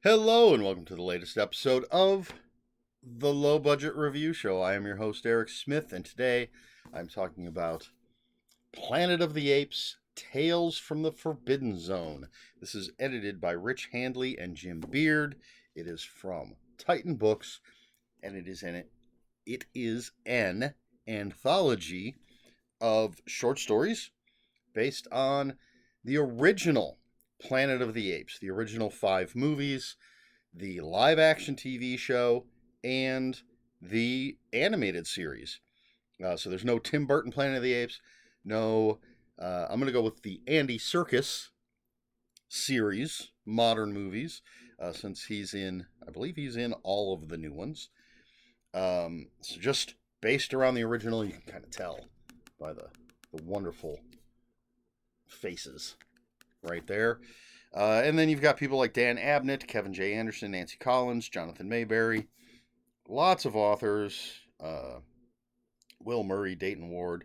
Hello, and welcome to the latest episode of the Low Budget Review Show. I am your host, Eric Smith, and today I'm talking about Planet of the Apes Tales from the Forbidden Zone. This is edited by Rich Handley and Jim Beard. It is from Titan Books, and it is an anthology of short stories based on the original Planet of the Apes, the original 5 movies, the live action TV show, and the animated series. So there's no Tim Burton Planet of the Apes. No, I'm going to go with the Andy Serkis series, modern movies, since I believe he's in all of the new ones. So just based around the original, you can kind of tell by the wonderful faces right there. And then you've got people like Dan Abnett, Kevin J. Anderson, Nancy Collins, Jonathan Mayberry, lots of authors, Will Murray, Dayton Ward.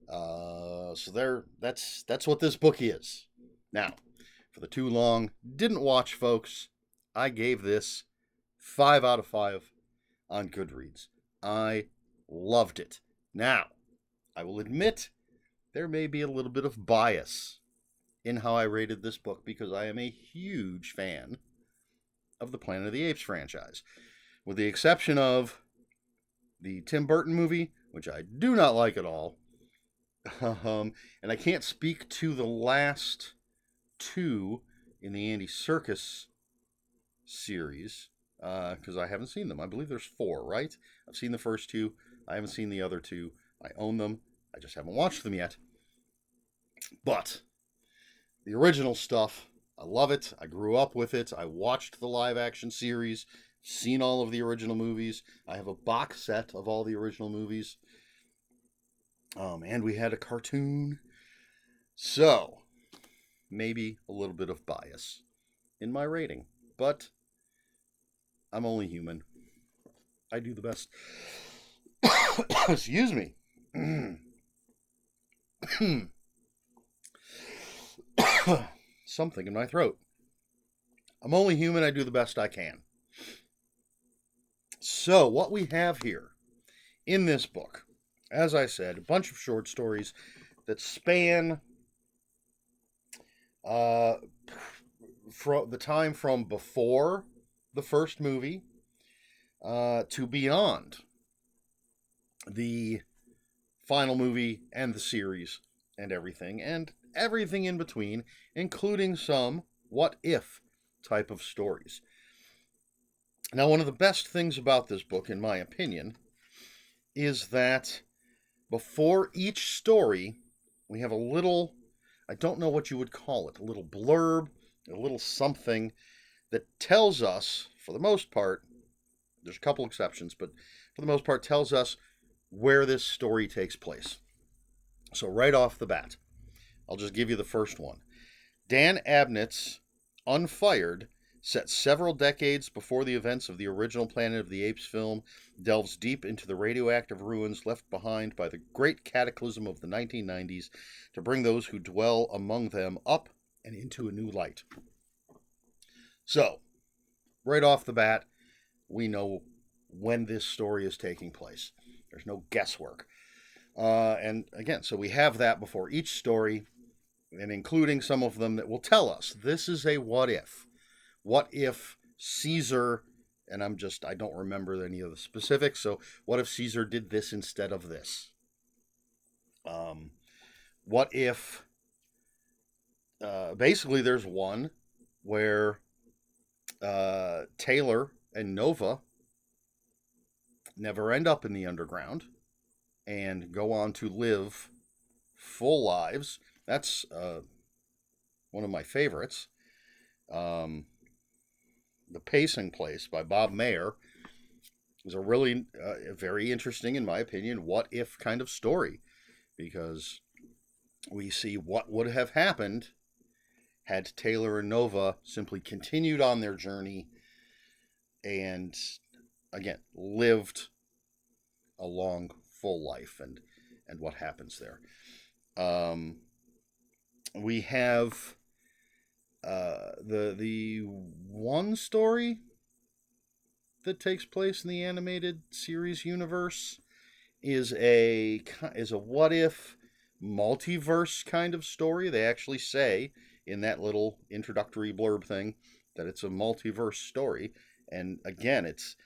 So that's what this book is. Now, for the too long, didn't watch folks, I gave this 5 out of 5 on Goodreads. I loved it. Now, I will admit there may be a little bit of bias in how I rated this book because I am a huge fan of the Planet of the Apes franchise. With the exception of the Tim Burton movie, which I do not like at all. And I can't speak to the last 2 in the Andy Serkis series because I haven't seen them. I believe there's 4, right? I've seen the first 2. I haven't seen the other 2. I own them. I just haven't watched them yet. But the original stuff, I love it. I grew up with it. I watched the live action series, seen all of the original movies. I have a box set of all the original movies. And we had a cartoon. So, maybe a little bit of bias in my rating. But I'm only human. I do the best. Excuse me. Something in my throat. I'm only human. I do the best I can. So, what we have here in this book, as I said, a bunch of short stories that span from the time from before the first movie to beyond the final movie and the series and everything in between, including some what if type of stories. Now, one of the best things about this book, in my opinion, is that before each story, we have a little, I don't know what you would call it, a little blurb, a little something that tells us, for the most part, there's a couple exceptions, but for the most part, tells us where this story takes place. So right off the bat, I'll just give you the first one. Dan Abnett's Unfired, set several decades before the events of the original Planet of the Apes film, delves deep into the radioactive ruins left behind by the great cataclysm of the 1990s to bring those who dwell among them up and into a new light. So, right off the bat, we know when this story is taking place. There's no guesswork. And again, so we have that before each story, and including some of them that will tell us this is a what if. What if Caesar, and I don't remember any of the specifics, so what if Caesar did this instead of this? What if, basically there's one where Taylor and Nova never end up in the underground and go on to live full lives. That's one of my favorites. The Pacing Place by Bob Mayer is a really very interesting, in my opinion, what if kind of story, because we see what would have happened had Taylor and Nova simply continued on their journey and, again, lived a long, full life and what happens there. We have The one story that takes place in the animated series universe is a what if multiverse kind of story. They actually say in that little introductory blurb thing that it's a multiverse story, and again, it's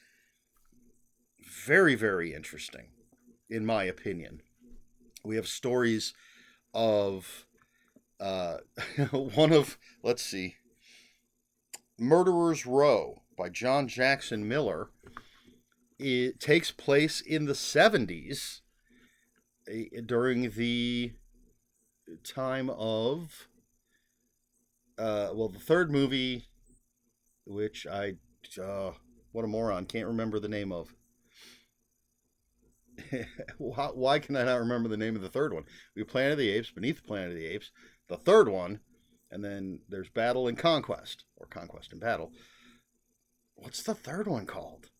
very, very interesting in my opinion. We have stories of uh, one of, let's see, Murderer's Row by John Jackson Miller. It takes place in the 70s during the time of, well, the third movie, which what a moron, can't remember the name of. Why can I not remember the name of the third one? We have Planet of the Apes, Beneath the Planet of the Apes, the third one, and then there's Battle and Conquest, or Conquest and Battle. What's the third one called?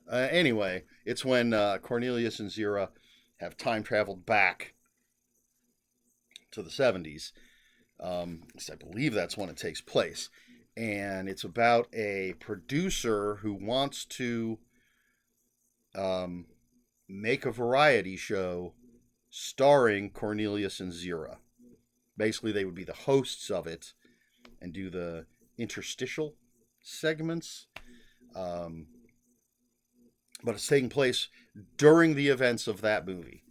Anyway, it's when Cornelius and Zira have time traveled back to the 70s. I believe that's when it takes place. And it's about a producer who wants to make a variety show starring Cornelius and Zira. Basically, they would be the hosts of it and do the interstitial segments. But it's taking place during the events of that movie.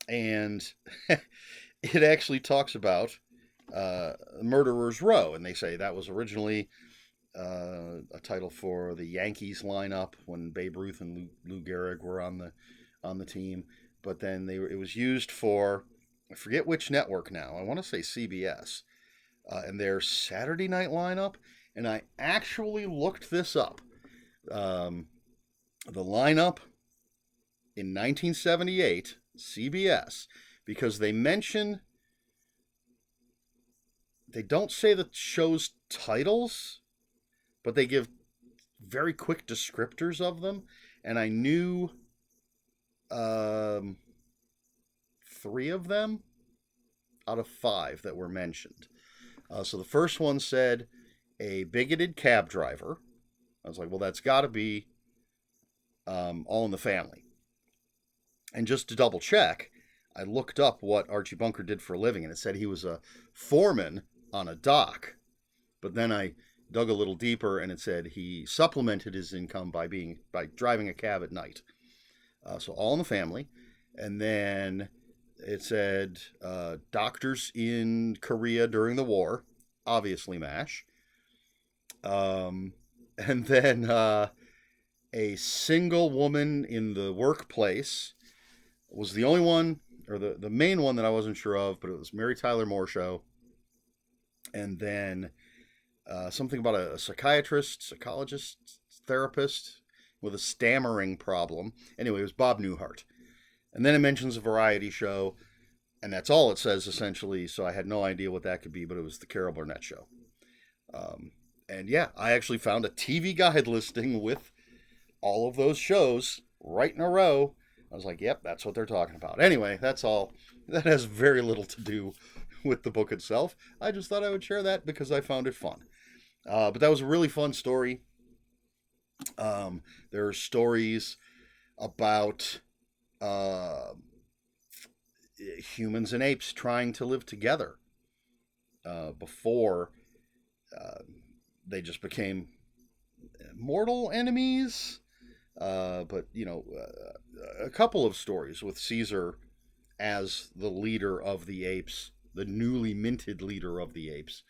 And it actually talks about Murderer's Row, and they say that was originally a title for the Yankees lineup when Babe Ruth and Lou Gehrig were on the team. But then it was used for, I forget which network now. I want to say CBS, and their Saturday night lineup. And I actually looked this up. The lineup in 1978, CBS, because they don't say the show's titles, but they give very quick descriptors of them, and I knew 3 of them out of 5 that were mentioned. So the first one said, a bigoted cab driver. I was like, well, that's got to be All in the Family. And just to double check, I looked up what Archie Bunker did for a living, and it said he was a foreman on a dock. But then I dug a little deeper, and it said he supplemented his income by driving a cab at night. So All in the Family. And then it said doctors in Korea during the war, obviously MASH. And then a single woman in the workplace was the only one, or the main one that I wasn't sure of, but it was Mary Tyler Moore Show. And then something about a psychologist, therapist with a stammering problem. Anyway, it was Bob Newhart. And then it mentions a variety show, and that's all it says essentially. So I had no idea what that could be, but it was the Carol Burnett Show. And yeah, I actually found a TV Guide listing with all of those shows right in a row. I was like, yep, that's what they're talking about. Anyway, that's all. That has very little to do with the book itself. I just thought I would share that because I found it fun. But that was a really fun story. There are stories about humans and apes trying to live together before they just became mortal enemies. But, a couple of stories with Caesar as the leader of the apes, the newly minted leader of the apes,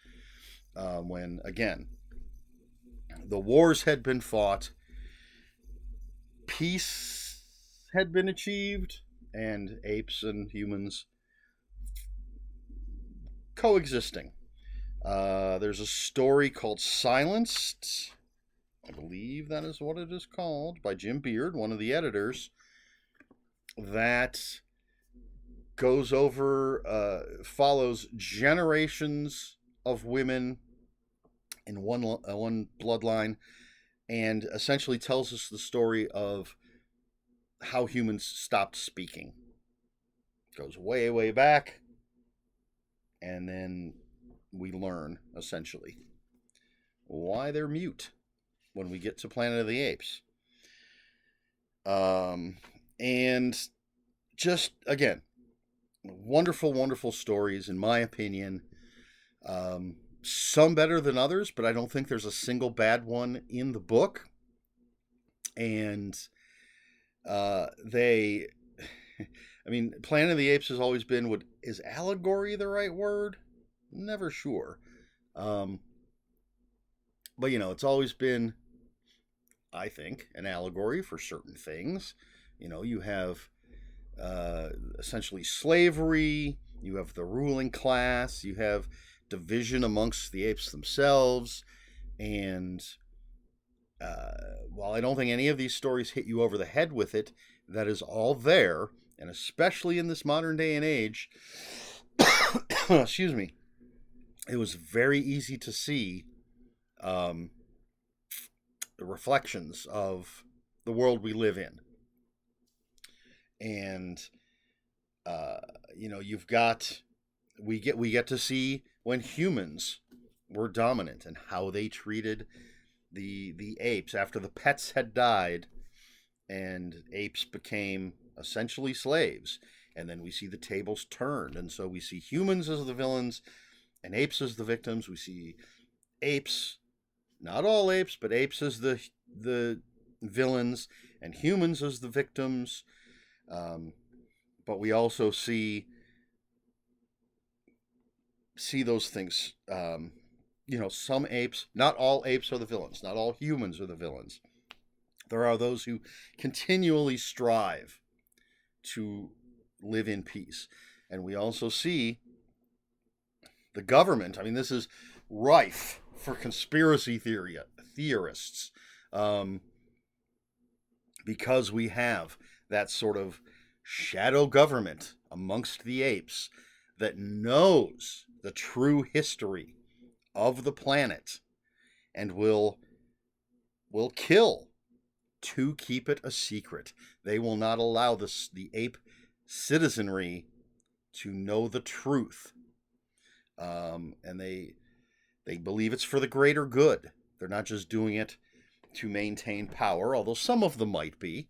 when, again, the wars had been fought, peace had been achieved, and apes and humans coexisting. There's a story called Silenced, I believe that is what it is called, by Jim Beard, one of the editors, that goes over, follows generations of women in one bloodline, and essentially tells us the story of how humans stopped speaking. Goes way, way back, and then we learn, essentially, why they're mute when we get to Planet of the Apes. And just, again, wonderful, wonderful stories, in my opinion. Some better than others, but I don't think there's a single bad one in the book. And they, I mean, Planet of the Apes has always been, what is allegory the right word? Never sure. But it's always been, I think, an allegory for certain things. You have essentially slavery, you have the ruling class, you have division amongst the apes themselves, and while I don't think any of these stories hit you over the head with it, that is all there, and especially in this modern day and age, excuse me, it was very easy to see the reflections of the world we live in. And you've got, we get to see when humans were dominant and how they treated the apes after the pets had died, and apes became essentially slaves. And then we see the tables turned, and so we see humans as the villains and apes as the victims. We see apes, not all apes, but apes as the villains and humans as the victims. But we also see those things. Some apes, not all apes are the villains, not all humans are the villains. There are those who continually strive to live in peace. And we also see the government. I mean, this is rife for conspiracy theorists, because we have that sort of shadow government amongst the apes that knows the true history of the planet and will kill to keep it a secret. They will not allow the ape citizenry to know the truth. And they believe it's for the greater good. They're not just doing it to maintain power, although some of them might be.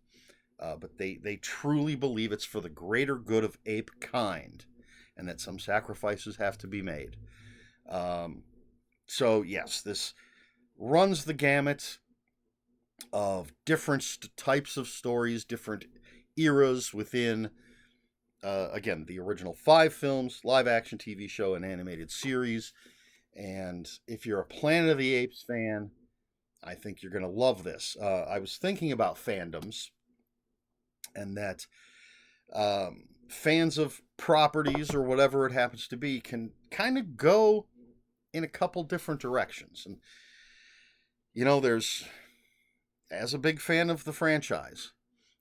But they truly believe it's for the greater good of ape kind, and that some sacrifices have to be made. So yes, this runs the gamut of different types of stories, different eras within, again, the original 5 films, live-action TV show, and animated series. And if you're a Planet of the Apes fan, I think you're going to love this. I was thinking about fandoms, and that fans of properties or whatever it happens to be can kind of go in a couple different directions. And, there's, as a big fan of the franchise,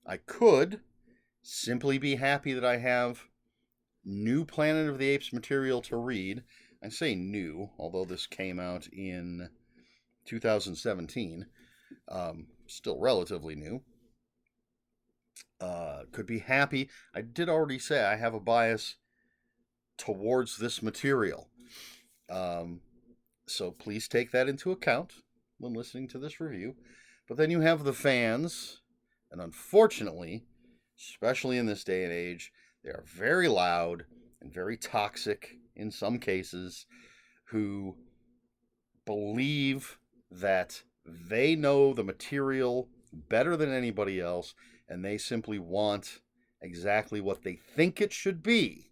I could simply be happy that I have new Planet of the Apes material to read. I say new, although this came out in 2017, still relatively new. Could be happy. I did already say I have a bias towards this material. So please take that into account when listening to this review. But then you have the fans, and unfortunately, especially in this day and age, they are very loud and very toxic in some cases, who believe that they know the material better than anybody else, and they simply want exactly what they think it should be.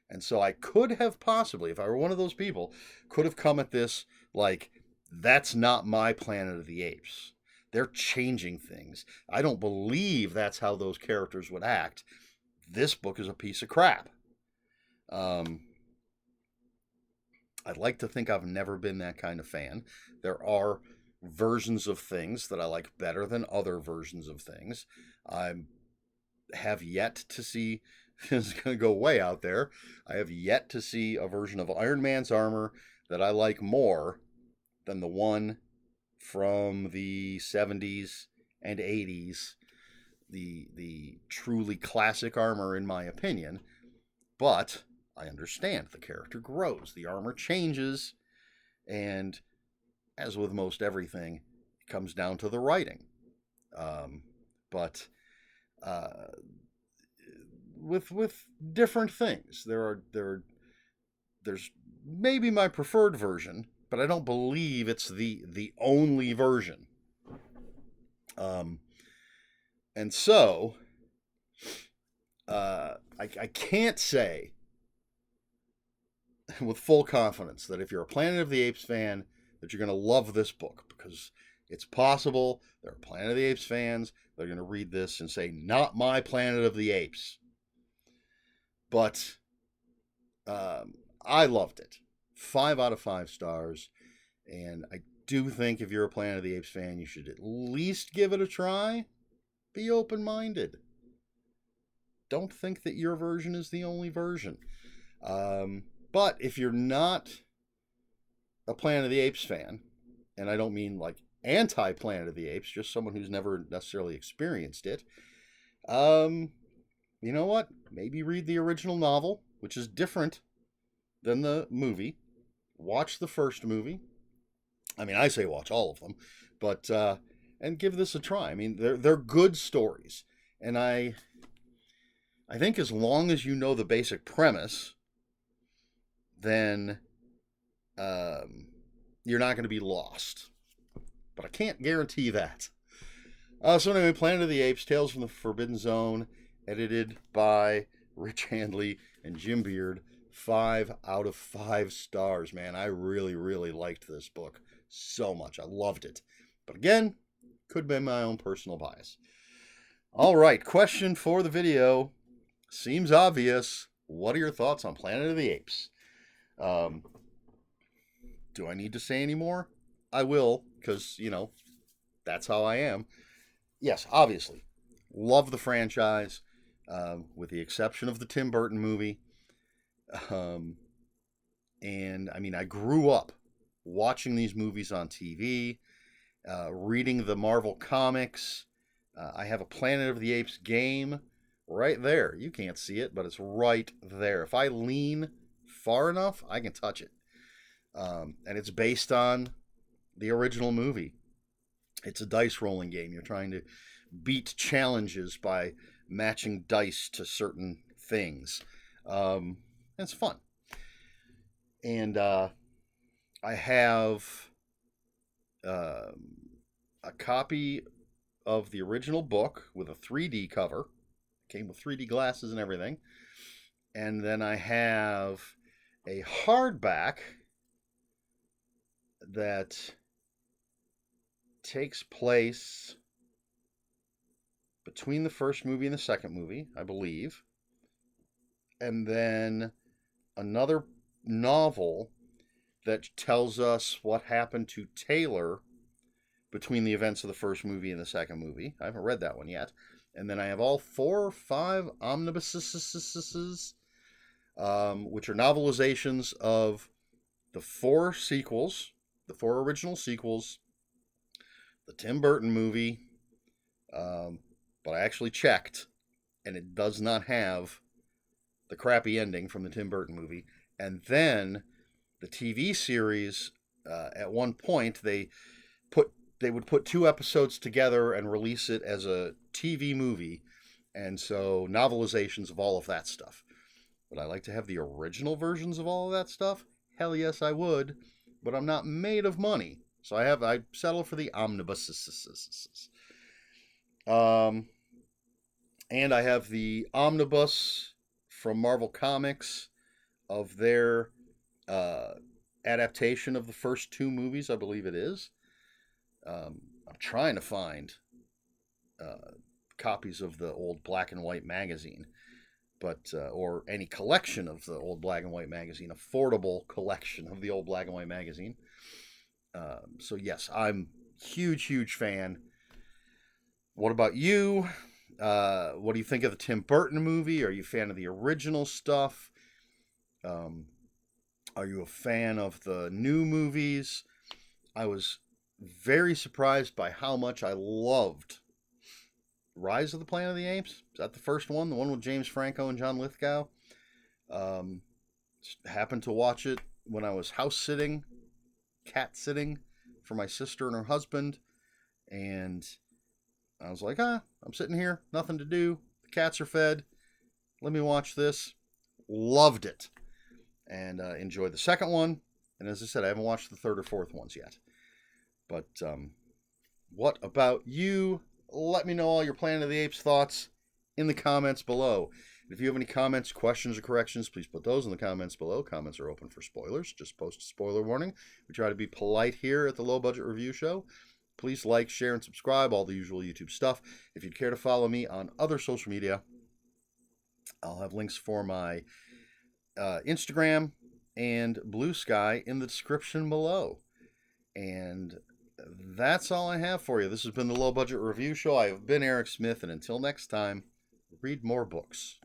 And so I could have possibly, if I were one of those people, could have come at this like, that's not my Planet of the Apes. They're changing things. I don't believe that's how those characters would act. This book is a piece of crap. I'd like to think I've never been that kind of fan. There are versions of things that I like better than other versions of things. I have yet to see, this is going to go way out there, I have yet to see a version of Iron Man's armor that I like more than the one from the 70s and 80s, the truly classic armor in my opinion. But I understand. The character grows, the armor changes, and as with most everything, it comes down to the writing. But with different things, there's maybe my preferred version, but I don't believe it's the only version. And so I can't say with full confidence that if you're a Planet of the Apes fan, that you're going to love this book, because it's possible there are Planet of the Apes fans that are going to read this and say, not my Planet of the Apes. But I loved it. 5 out of 5 stars. And I do think if you're a Planet of the Apes fan, you should at least give it a try. Be open-minded. Don't think that your version is the only version. But if you're not a Planet of the Apes fan, and I don't mean like anti-Planet of the Apes, just someone who's never necessarily experienced it, you know what? Maybe read the original novel, which is different than the movie. Watch the first movie. I mean, I say watch all of them, but and give this a try. I mean, they're good stories, and I think as long as you know the basic premise, then you're not going to be lost. But I can't guarantee that. So anyway, Planet of the Apes, Tales from the Forbidden Zone, edited by Rich Handley and Jim Beard. 5 out of 5 stars, man. I really, really liked this book so much. I loved it. But again, could be my own personal bias. All right, question for the video. Seems obvious. What are your thoughts on Planet of the Apes? Do I need to say any more? I will, because, that's how I am. Yes, obviously. Love the franchise, with the exception of the Tim Burton movie. And, I mean, I grew up watching these movies on TV, reading the Marvel comics. I have a Planet of the Apes game right there. You can't see it, but it's right there. If I lean far enough, I can touch it. And it's based on the original movie. It's a dice rolling game. You're trying to beat challenges by matching dice to certain things. It's fun. And I have a copy of the original book with a 3D cover. Came with 3D glasses and everything. And then I have a hardback that takes place between the first movie and the second movie, I believe. And then another novel that tells us what happened to Taylor between the events of the first movie and the second movie. I haven't read that one yet. And then I have all 4 or 5 omnibuses, which are novelizations of the 4 sequels, the 4 original sequels, the Tim Burton movie, but I actually checked, and it does not have the crappy ending from the Tim Burton movie. And then the TV series, at one point, they would put 2 episodes together and release it as a TV movie, and so novelizations of all of that stuff. Would I like to have the original versions of all of that stuff? Hell yes, I would, but I'm not made of money, so I settle for the omnibuses. And I have the omnibus from Marvel Comics of their adaptation of the first 2 movies, I believe it is. I'm trying to find copies of the old black and white magazine, but or any collection of the old black and white magazine, affordable collection of the old black and white magazine. So yes, I'm huge fan. What about you? What do you think of the Tim Burton movie? Are you a fan of the original stuff? Are you a fan of the new movies? I was very surprised by how much I loved Rise of the Planet of the Apes. Is that the first one? The one with James Franco and John Lithgow? happened to watch it when I was house sitting, cat sitting for my sister and her husband. And I was like, I'm sitting here, nothing to do. The cats are fed. Let me watch this. Loved it. And enjoyed the second one. And as I said, I haven't watched the third or fourth ones yet. But what about you? Let me know all your Planet of the Apes thoughts in the comments below. If you have any comments, questions, or corrections, please put those in the comments below. Comments are open for spoilers. Just post a spoiler warning. We try to be polite here at the Low Budget Review Show. Please like, share, and subscribe, all the usual YouTube stuff. If you'd care to follow me on other social media, I'll have links for my Instagram and Blue Sky in the description below. And that's all I have for you. This has been the Low Budget Review Show. I have been Eric Smith, and until next time, read more books.